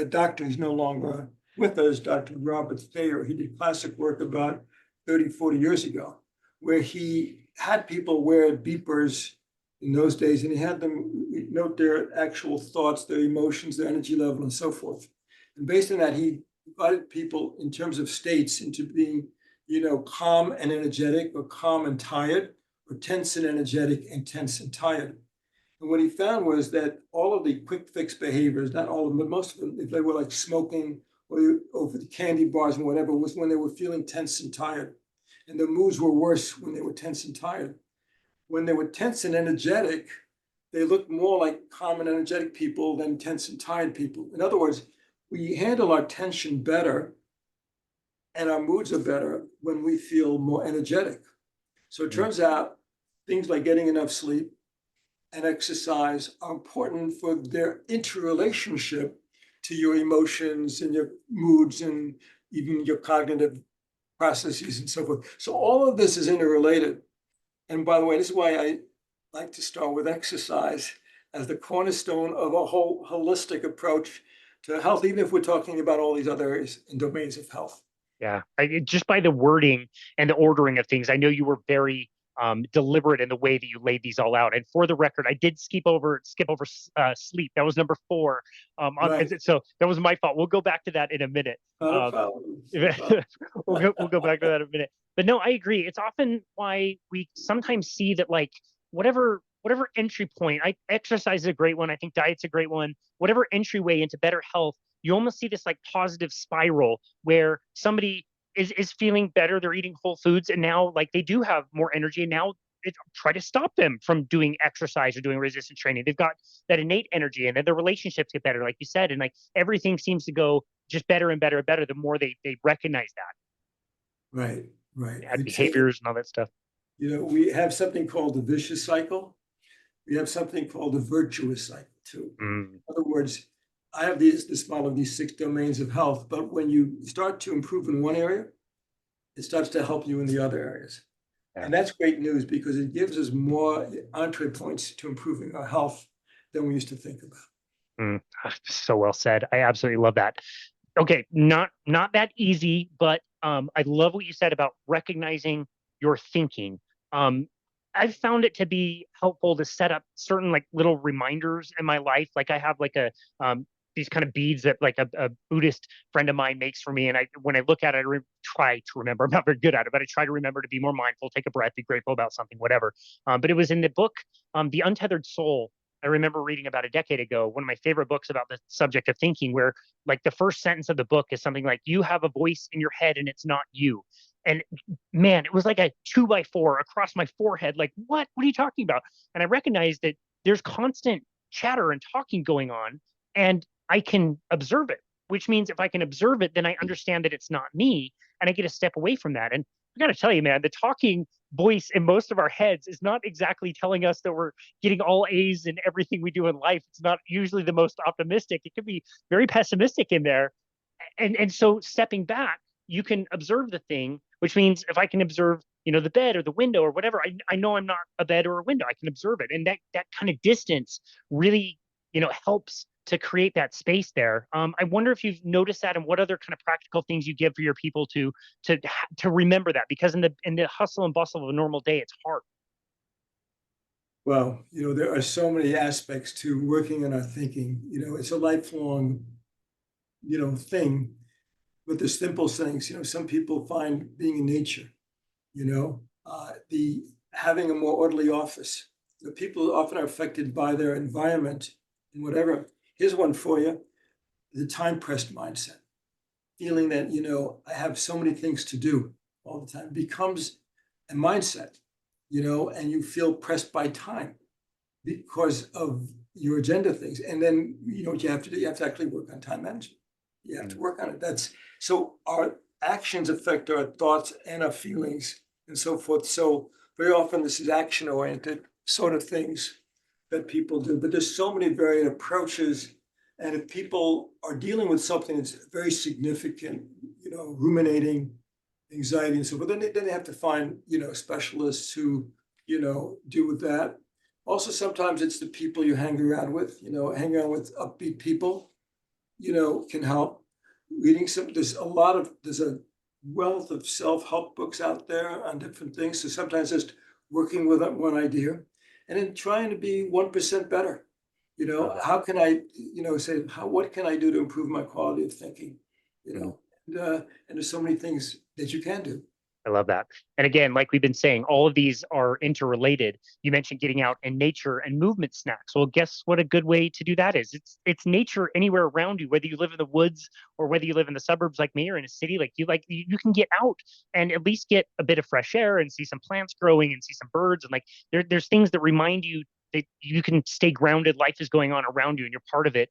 doctor who's no longer with us, Dr. Robert Thayer. He did classic work about 30, 40 years ago, where he had people wear beepers in those days, and he had them note their actual thoughts, their emotions, their energy level, and so forth. And based on that, he divided people in terms of states into being, calm and energetic, or calm and tired, or tense and energetic, and tense and tired. And what he found was that all of the quick fix behaviors, not all of them, but most of them, if they were like smoking or over the candy bars and whatever, was when they were feeling tense and tired. And the moods were worse when they were tense and tired. When they were tense and energetic, they looked more like calm and energetic people than tense and tired people. In other words, we handle our tension better and our moods are better when we feel more energetic. So it turns out things like getting enough sleep and exercise are important for their interrelationship to your emotions and your moods and even your cognitive processes and so forth. So all of this is interrelated. And by the way, this is why I like to start with exercise as the cornerstone of a whole holistic approach to health, even if we're talking about all these other areas and domains of health. Yeah, just by the wording and the ordering of things, I know you were very deliberate in the way that you laid these all out. And for the record, I did skip over sleep. That was number 4. Right. So that was my fault. We'll go back to that in a minute. Not a problem. We'll go back to that in a minute. But no, I agree. It's often why we sometimes see that like whatever entry point, exercise is a great one. I think diet's a great one. Whatever entryway into better health, you almost see this like positive spiral where somebody is feeling better. They're eating whole foods, and now like they do have more energy. And now try to stop them from doing exercise or doing resistance training. They've got that innate energy, and then their relationships get better, like you said, and like everything seems to go just better and better and better the more they recognize that. Right. Bad behaviors and all that stuff. We have something called the vicious cycle. We have something called the virtuous cycle too. In other words, I have this model of these 6 domains of health, but when you start to improve in one area, it starts to help you in the other areas. Yeah. And that's great news because it gives us more entree points to improving our health than we used to think about. So well said. I absolutely love that. Okay, not that easy, but I love what you said about recognizing your thinking. I've found it to be helpful to set up certain like little reminders in my life. Like I have like a these kind of beads that like a Buddhist friend of mine makes for me, and when I look at it, I try to remember. I'm not very good at it, but I try to remember to be more mindful, take a breath, be grateful about something, whatever. But it was in the book, The Untethered Soul. I remember reading about a decade ago, one of my favorite books about the subject of thinking, where like the first sentence of the book is something like, you have a voice in your head and it's not you. And man, it was like a 2x4 across my forehead. Like, what are you talking about? And I recognized that there's constant chatter and talking going on, and I can observe it, which means if I can observe it, then I understand that it's not me, and I get a step away from that. And I got to tell you, man, the talking voice in most of our heads is not exactly telling us that we're getting all A's in everything we do in life. It's not usually the most optimistic. It could be very pessimistic in there. And so stepping back, you can observe the thing, which means if I can observe, the bed or the window or whatever, I know I'm not a bed or a window. I can observe it. And that kind of distance really, helps to create that space there. I wonder if you've noticed that, and what other kind of practical things you give for your people to remember that, because in the hustle and bustle of a normal day, it's hard. Well, there are so many aspects to working on our thinking. It's a lifelong, thing. But the simple things, some people find being in nature, the having a more orderly office. The people often are affected by their environment and whatever. Here's one for you: the time-pressed mindset, feeling that I have so many things to do all the time, becomes a mindset, and you feel pressed by time because of your agenda things. And then what you have to do, you have to actually work on time management. You have to work on it. So our actions affect our thoughts and our feelings and so forth. So very often this is action-oriented sort of things that people do, but there's so many varied approaches. And if people are dealing with something that's very significant, ruminating, anxiety and so forth, then they have to find, specialists who, deal with that. Also, sometimes it's the people you hang around with, hang around with upbeat people, can help. There's a wealth of self-help books out there on different things. So sometimes just working with one idea and then trying to be 1% better. How can I, what can I do to improve my quality of thinking? And there's so many things that you can do. I love that. And again, like we've been saying, all of these are interrelated. You mentioned getting out in nature and movement snacks. Well, guess what a good way to do that is? It's nature anywhere around you, whether you live in the woods or whether you live in the suburbs like me or in a city like you can get out and at least get a bit of fresh air and see some plants growing and see some birds. And like there's things that remind you that you can stay grounded. Life is going on around you and you're part of it.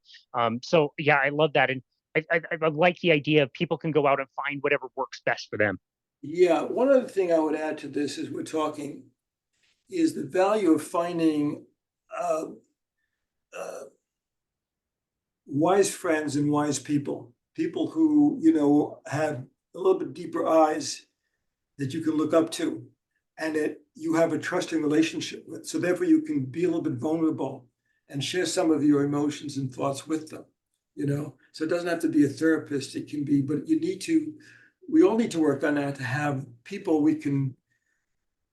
So yeah, I love that. And I like the idea of people can go out and find whatever works best for them. Yeah, one other thing I would add to this as we're talking is the value of finding uh, uh, wise friends and wise people who, have a little bit deeper eyes that you can look up to and that you have a trusting relationship with. So therefore you can be a little bit vulnerable and share some of your emotions and thoughts with them, So it doesn't have to be a therapist, it can be, but we all need to work on that, to have people we can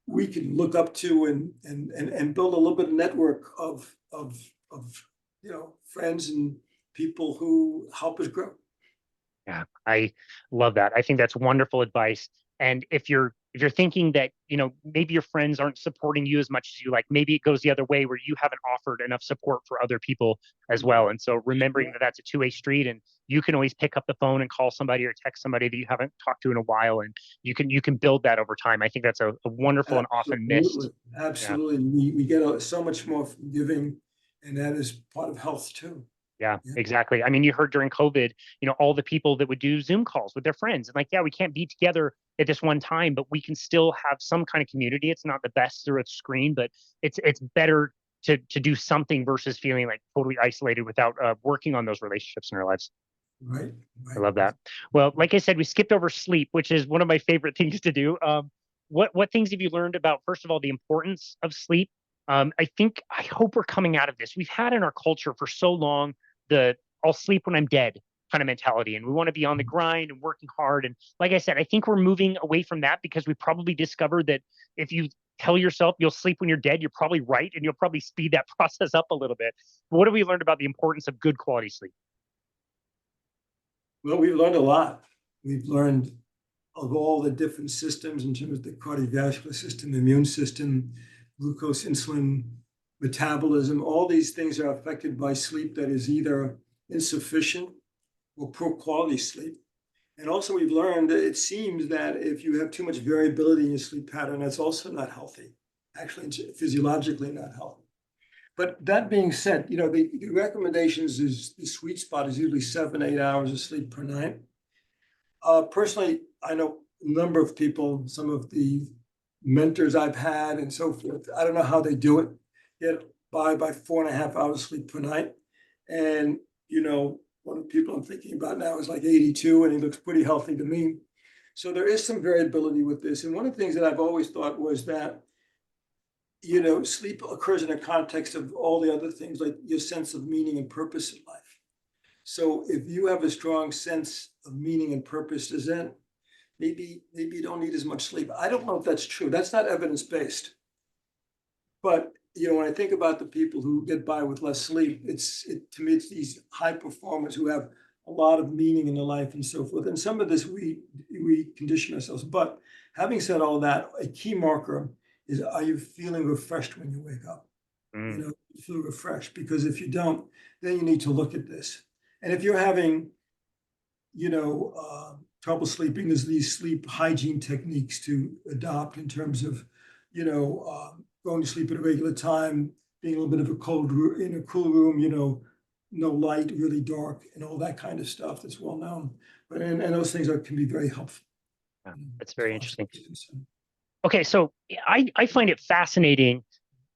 look up to and build a little bit of network of friends and people who help us grow. Yeah, I love that. I think that's wonderful advice. And if you're thinking that, maybe your friends aren't supporting you as much as you like, maybe it goes the other way where you haven't offered enough support for other people as well. And so remembering that that's a two-way street, and you can always pick up the phone and call somebody or text somebody that you haven't talked to in a while, and you can build that over time. I think that's a wonderful and often missed. Absolutely. We get so much more from giving, and that is part of health too. Yeah, exactly. I mean, you heard during COVID, all the people that would do Zoom calls with their friends, and like, yeah, we can't be together at this one time, but we can still have some kind of community. It's not the best through a screen, but it's better to do something versus feeling like totally isolated without working on those relationships in our lives. Right. I love that. Well, like I said, we skipped over sleep, which is one of my favorite things to do. What things have you learned about, first of all, the importance of sleep? I hope we're coming out of this. We've had in our culture for so long the I'll sleep when I'm dead kind of mentality, and we want to be on the grind and working hard. And like I said, I think we're moving away from that because we probably discovered that if you tell yourself you'll sleep when you're dead, you're probably right, and you'll probably speed that process up a little bit. But what have we learned about the importance of good quality sleep? Well, we've learned a lot. We've learned of all the different systems in terms of the cardiovascular system, immune system, glucose, insulin, metabolism. All these things are affected by sleep that is either insufficient or poor quality sleep. And also we've learned that it seems that if you have too much variability in your sleep pattern, that's also not healthy. Actually, it's physiologically not healthy. But that being said, the recommendations is the sweet spot is usually 7, 8 hours of sleep per night. Personally, I know a number of people, some of the mentors I've had and so forth. I don't know how they do it. Get by 4.5 hours sleep per night. And, one of the people I'm thinking about now is like 82 and he looks pretty healthy to me. So there is some variability with this. And one of the things that I've always thought was that, sleep occurs in a context of all the other things like your sense of meaning and purpose in life. So if you have a strong sense of meaning and purpose, does that maybe you don't need as much sleep? I don't know if that's true. That's not evidence-based. But when I think about the people who get by with less sleep, to me, it's these high performers who have a lot of meaning in their life and so forth. And some of this we condition ourselves. But having said all that, a key marker is, are you feeling refreshed when you wake up? You feel refreshed, because if you don't, then you need to look at this. And if you're having, trouble sleeping, there's these sleep hygiene techniques to adopt in terms of, going to sleep at a regular time, being a little bit of a cold room, in a cool room, no light, really dark, and all that kind of stuff that's well known. But and those things can be very helpful. Yeah, that's very interesting. Okay, so I find it fascinating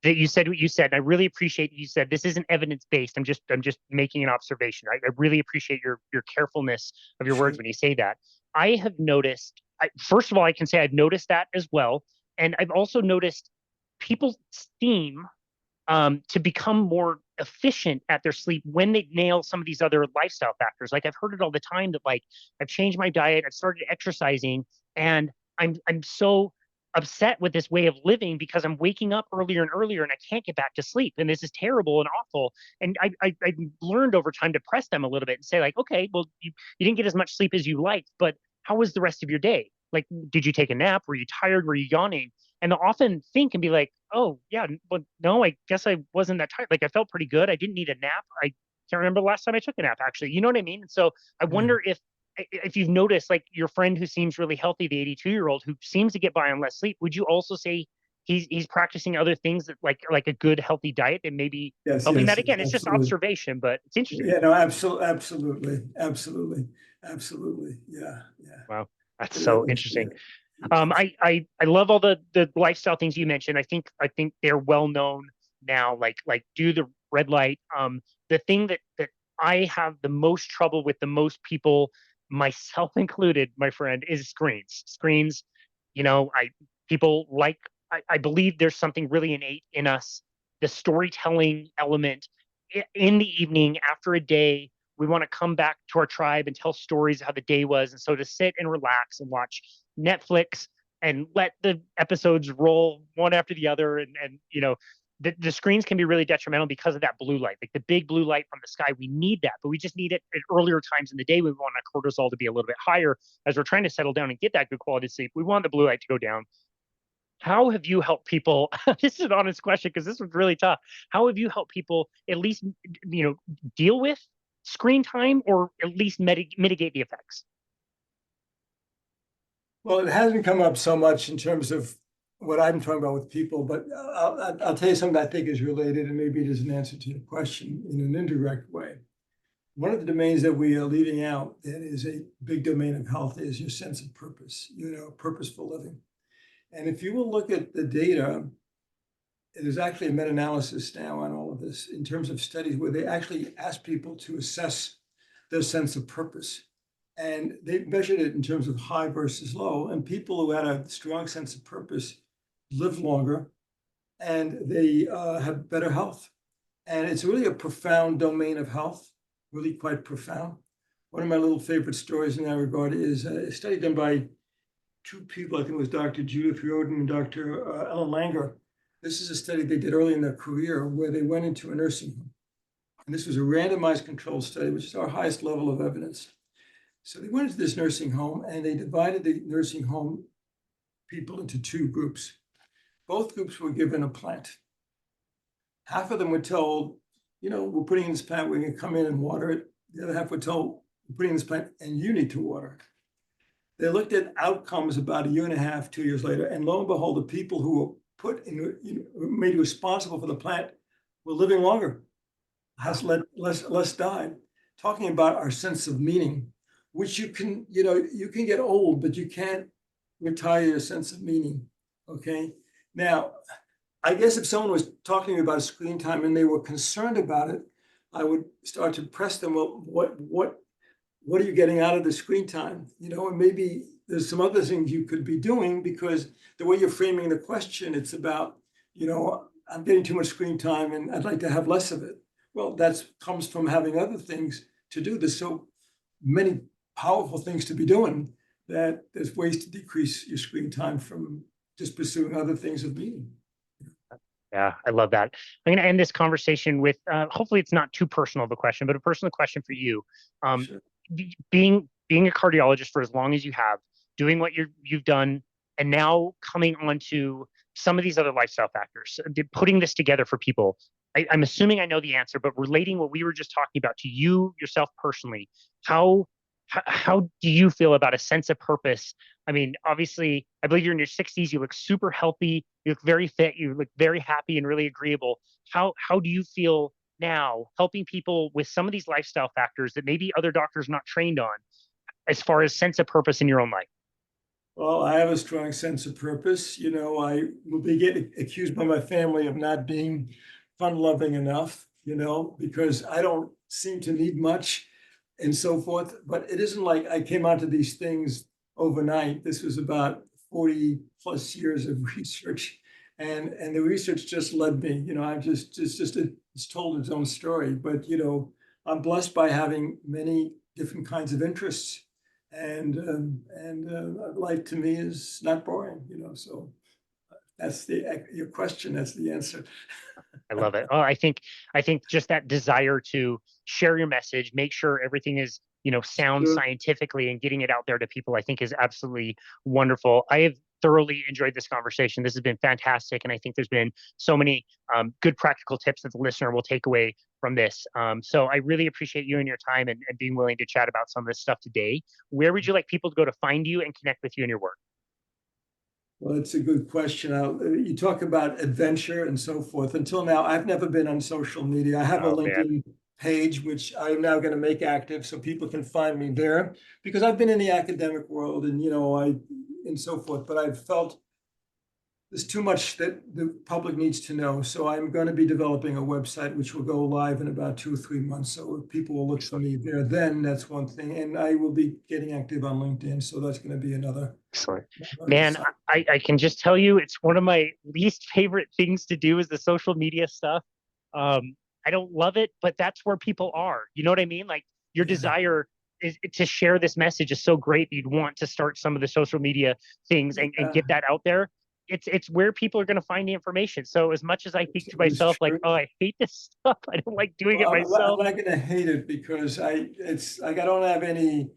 that you said what you said, and I really appreciate you said this isn't evidence-based. I'm just making an observation. I really appreciate your carefulness of your words when you say that. I have noticed, first of all, I can say I've noticed that as well. And I've also noticed people seem to become more efficient at their sleep when they nail some of these other lifestyle factors. Like I've heard it all the time that like I've changed my diet, I've started exercising, and I'm so upset with this way of living because I'm waking up earlier and earlier and I can't get back to sleep. And this is terrible and awful. And I learned over time to press them a little bit and say like, okay, well, you didn't get as much sleep as you liked, but how was the rest of your day? Like, did you take a nap? Were you tired? Were you yawning? And they'll often think and be like, oh, yeah, but no, I guess I wasn't that tired. Like, I felt pretty good. I didn't need a nap. I can't remember the last time I took a nap, actually. You know what I mean? And so I wonder if you've noticed, like your friend who seems really healthy, the 82-year-old who seems to get by on less sleep, would you also say he's practicing other things that like a good healthy diet and maybe helping that? Again, it's just observation, but it's interesting. Yeah, no, absolutely. Yeah. Wow, that's so interesting. I love all the lifestyle things you mentioned. I think they're well known now. Like do the red light. The thing that I have the most trouble with, the most people, myself included, my friend, is screens. Screens, people like. I believe there's something really innate in us. The storytelling element in the evening after a day. We want to come back to our tribe and tell stories of how the day was. And so to sit and relax and watch Netflix and let the episodes roll one after the other. And the screens can be really detrimental because of that blue light, like the big blue light from the sky. We need that, but we just need it at earlier times in the day. We want our cortisol to be a little bit higher as we're trying to settle down and get that good quality sleep. We want the blue light to go down. How have you helped people? This is an honest question because this was really tough. How have you helped people at least, deal with screen time or at least mitigate the effects? Well, it hasn't come up so much in terms of what I'm talking about with people, but I'll tell you something I think is related, and maybe it is an answer to your question in an indirect way. one of the domains that we are leaving out that is a big domain of health is your sense of purpose, purposeful living. And if you will look at the data, there's actually a meta-analysis now on all of this in terms of studies where they actually ask people to assess their sense of purpose. And they measured it in terms of high versus low. And people who had a strong sense of purpose live longer and they have better health. And it's really a profound domain of health, really quite profound. One of my little favorite stories in that regard is a study done by two people. I think it was Dr. Judith Riordan and Dr. Ellen Langer. This is a study they did early in their career where they went into a nursing home. And this was a randomized controlled study, which is our highest level of evidence. So they went into this nursing home and they divided the nursing home people into two groups. Both groups were given a plant. Half of them were told, we're putting in this plant, we're going to come in and water it. The other half were told, we're putting in this plant and you need to water it. They looked at outcomes about a year and a half, 2 years later, and lo and behold, the people who were put in, made responsible for the plant were living longer, has less died. Talking about our sense of meaning, which you can get old, but you can't retire your sense of meaning. Okay. Now, I guess if someone was talking to me about screen time and they were concerned about it, I would start to press them. Well, what are you getting out of the screen time? And maybe there's some other things you could be doing, because the way you're framing the question, it's about, I'm getting too much screen time and I'd like to have less of it. Well, that comes from having other things to do. There's so many powerful things to be doing that there's ways to decrease your screen time from just pursuing other things of meaning. Yeah, I love that. I'm going to end this conversation with, hopefully it's not too personal of a question, but a personal question for you. Sure. Being a cardiologist for as long as you have, doing what you've done, and now coming onto some of these other lifestyle factors, putting this together for people. I'm assuming I know the answer, but relating what we were just talking about to you yourself personally, how do you feel about a sense of purpose? I mean, obviously, I believe you're in your 60s. You look super healthy. You look very fit. You look very happy and really agreeable. How do you feel now helping people with some of these lifestyle factors that maybe other doctors are not trained on, as far as sense of purpose in your own life? Well, I have a strong sense of purpose. I will be getting accused by my family of not being fun-loving enough, because I don't seem to need much and so forth. But it isn't like I came onto these things overnight. This was about 40 plus years of research. And the research just led me, it's told its own story. But, I'm blessed by having many different kinds of interests. And life to me is not boring, so that's your question, that's the answer. I love it. Oh, I think just that desire to share your message, make sure everything is, sound Sure. scientifically, and getting it out there to people, I think is absolutely wonderful. I have thoroughly enjoyed this conversation. This has been fantastic. And I think there's been so many good practical tips that the listener will take away from this. So I really appreciate you and your time and being willing to chat about some of this stuff today. Where would you like people to go to find you and connect with you and your work? Well, it's a good question. You talk about adventure and so forth. Until now, I've never been on social media. I have a Oh, man. LinkedIn page, which I'm now going to make active so people can find me there, because I've been in the academic world and so forth, but I've felt there's too much that the public needs to know. So I'm going to be developing a website which will go live in about 2 or 3 months. So people will look for me there. Then that's one thing. And I will be getting active on LinkedIn. So that's going to be another. Excellent. Man, I can just tell you, it's one of my least favorite things to do is the social media stuff. I don't love it, but that's where people are. You know what I mean? Like, your desire is to share this message is so great that you'd want to start some of the social media things and get that out there. It's where people are going to find the information. So as much as I think to myself, like, oh, I hate this stuff, I don't like doing it myself. I'm not going to hate it because I don't have any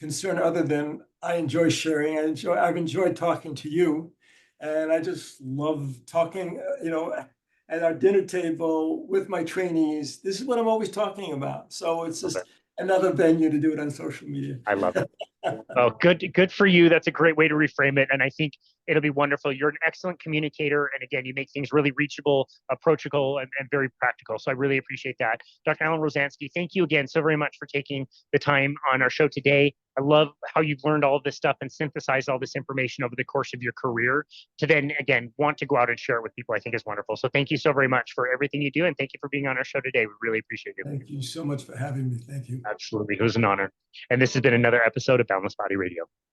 concern other than I enjoy sharing. I've enjoyed talking to you, and I just love talking, at our dinner table with my trainees. This is what I'm always talking about. So it's just another venue to do it on social media. I love it. Oh, good for you. That's a great way to reframe it. And I think it'll be wonderful. You're an excellent communicator. And again, you make things really reachable, approachable, and very practical. So I really appreciate that. Dr. Alan Rozanski, thank you again so very much for taking the time on our show today. I love how you've learned all of this stuff and synthesized all this information over the course of your career to then, again, want to go out and share it with people, I think is wonderful. So thank you so very much for everything you do. And thank you for being on our show today. We really appreciate it. Thank you so much for having me. Thank you. Absolutely. It was an honor. And this has been another episode of Boundless Body Radio.